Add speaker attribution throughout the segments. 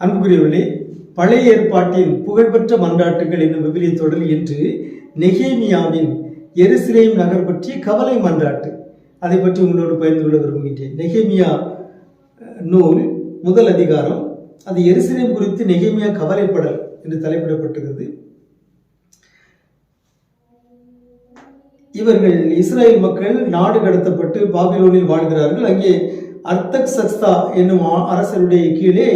Speaker 1: அன்புக்குரியவர்களே, பழைய ஏற்பாட்டின் புகழ்பெற்ற மன்றாட்டுகள் என்னும் விவிலிய தொடரில் இன்று நெகேமியாவின் எருசலேம் நகர் பற்றிய கவலை மன்றாட்டு, அதை பற்றி உங்களோடு பகிர்ந்து கொள்ள விரும்புகின்றேன். நெகேமியா நூல் முதல் அதிகாரம், அது எருசலேம் குறித்து நெகேமியா கவலைப்படல் என்று தலைப்பிடப்பட்டிருக்கிறது. இவர்கள் இஸ்ரேல் மக்கள் நாடு கடத்தப்பட்டு பாபிலோனில் வாழ்கிறார்கள். அங்கே அர்தக்சஸ்தா என்னும் அரசருடைய கீழே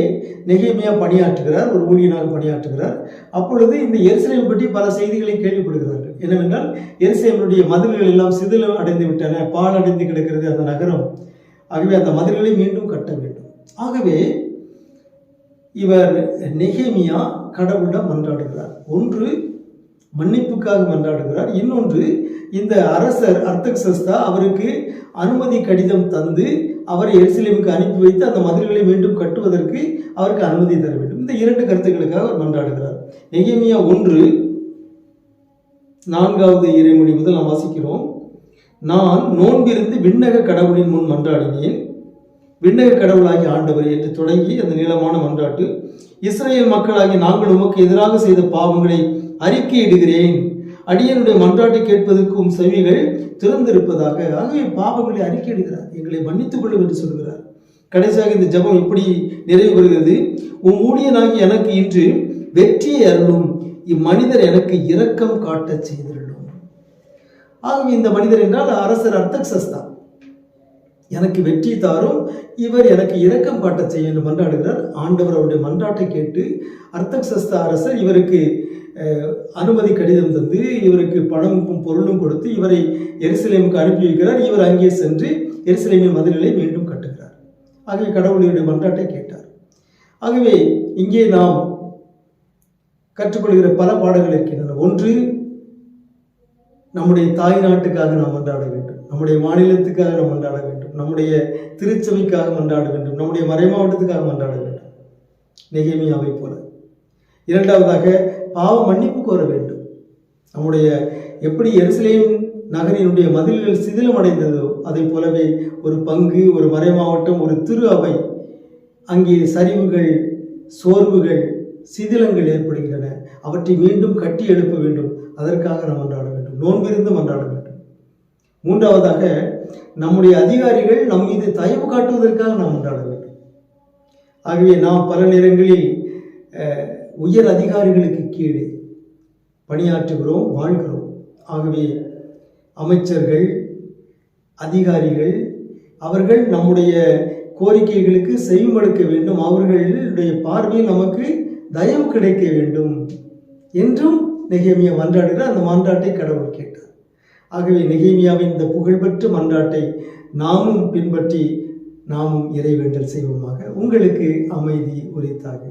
Speaker 1: நெகேமியா பணியாற்றுகிறார், ஒரு ஊழியனாக பணியாற்றுகிறார். அப்பொழுது இந்த எருசலேம் பற்றி பல செய்திகளை கேள்விப்படுகிறார்கள். என்னவென்றால், எருசலேமுடைய மதில்கள் எல்லாம் சிதிலம் அடைந்து விட்டன, பாழடைந்து கிடக்கிறது அந்த நகரம். ஆகவே அந்த மதில்களை மீண்டும் கட்ட வேண்டும். ஆகவே இவர் நெகேமியா கடவுளிடம் மன்றாடுகிறார். ஒன்று மன்னிப்புக்காக மன்றாடுகிறார், இன்னொன்று இந்த அரசர் அர்தக்சஸ்தா அவருக்கு அனுமதி கடிதம் தந்து அவரை எருசலேமுக்கு அனுப்பி வைத்து அந்த மதில்களை மீண்டும் கட்டுவதற்கு அவருக்கு அனுமதி தர வேண்டும். இந்த இரண்டு கருத்துக்களுக்காக அவர் மன்றாடுகிறார். நெகேமியா 1:4 இறைமொழி முதல் நாம் வாசிக்கிறோம். நான் நோன்பிருந்து விண்ணக கடவுளின் முன் மன்றாடினேன், விண்ணக கடவுளாகிய ஆண்டவரே என்று தொடங்கி அந்த நீளமான மன்றாட்டு. இஸ்ரேல் மக்களாகிய நாங்கள் உமக்கு எதிராக செய்த பாவங்களை அறிக்கையிடுகிறேன், அடியனுடைய மன்றாட்டை கேட்பதற்கும் செவிகள் திறந்திருப்பதாக. ஆகவே பாவங்களை அறிக்கையிடுகிறார், எங்களை மன்னித்துக் கொள்ளும் என்று சொல்கிறார். கடைசியாக இந்த ஜெபம் இப்படி நிறைவு பெறுகிறது. உம் ஊழியனாகி எனக்கு இன்று வெற்றியை அருளும், இம்மனிதர் எனக்கு இரக்கம் காட்ட செய்திருளும். ஆகவே இந்த மனிதர் என்றால் அரசர் அர்தக்சஸ்தா, எனக்கு வெற்றி தாரும், இவர் எனக்கு இரக்கம் காட்ட செய்ய என்று மன்றாடுகிறார். ஆண்டவர் அவருடைய மன்றாட்டை கேட்டு அர்தக்சஸ்தா அரசர் இவருக்கு அனுமதி கடிதம் தந்து இவருக்கு பணமும் பொருளும் கொடுத்து இவரை எருசலேமுக்கு அனுப்பி வைக்கிறார். இவர் அங்கே சென்று எருசலேமின் மதில்களை மீண்டும் கட்டுகிறார். ஆகவே கடவுளுடைய மன்றாட்டை கேட்டார். ஆகவே இங்கே நாம் கற்றுக்கொள்கிற பல பாடங்கள் இருக்கின்றன. ஒன்று, நம்முடைய தாய் நாட்டுக்காக நாம் மன்றாட வேண்டும், நம்முடைய மாநிலத்துக்காக நாம் மன்றாட வேண்டும், நம்முடைய திருச்சபைக்காக மன்றாட வேண்டும், நம்முடைய மறைமாவட்டத்துக்காக மன்றாட வேண்டும், நெகேமியாவை போல. இரண்டாவதாக, பாவ மன்னிப்பு கோர வேண்டும். நம்முடைய எப்படி எருசலேம் நகரினுடைய மதில்கள் சிதிலம் அடைந்ததோ அதை போலவே ஒரு பங்கு, ஒரு மறைமாவட்டம், ஒரு திரு அவை, அங்கே சரிவுகள், சோர்வுகள், சிதிலங்கள் ஏற்படுகின்றன. அவற்றை மீண்டும் கட்டி எழுப்ப வேண்டும். அதற்காக நாம் மன்றாட வேண்டும், நோன்பிருந்து மன்றாட வேண்டும். மூன்றாவதாக, நம்முடைய அதிகாரிகள் நம் மீது தயவு காட்டுவதற்காக நாம் மன்றாட வேண்டும். ஆகவே நாம் பல நேரங்களில் உயர் அதிகாரிகளுக்கு கீழே பணியாற்றுகிறோம், வாழ்கிறோம். ஆகவே அமைச்சர்கள், அதிகாரிகள், அவர்கள் நம்முடைய கோரிக்கைகளுக்கு செவிமடுக்க வேண்டும், அவர்களுடைய பார்வையில் நமக்கு தயவு கிடைக்க வேண்டும் என்றும் நெகேமியா மன்றாடுகிறார். அந்த மன்றாட்டை கடவுள் கேட்டார். ஆகவே நெகேமியாவின் இந்த புகழ்பெற்ற மன்றாட்டை நாமும் பின்பற்றி நாமும் இறைவேண்டல் செய்வோமாக. உங்களுக்கு அமைதி உரித்தாக.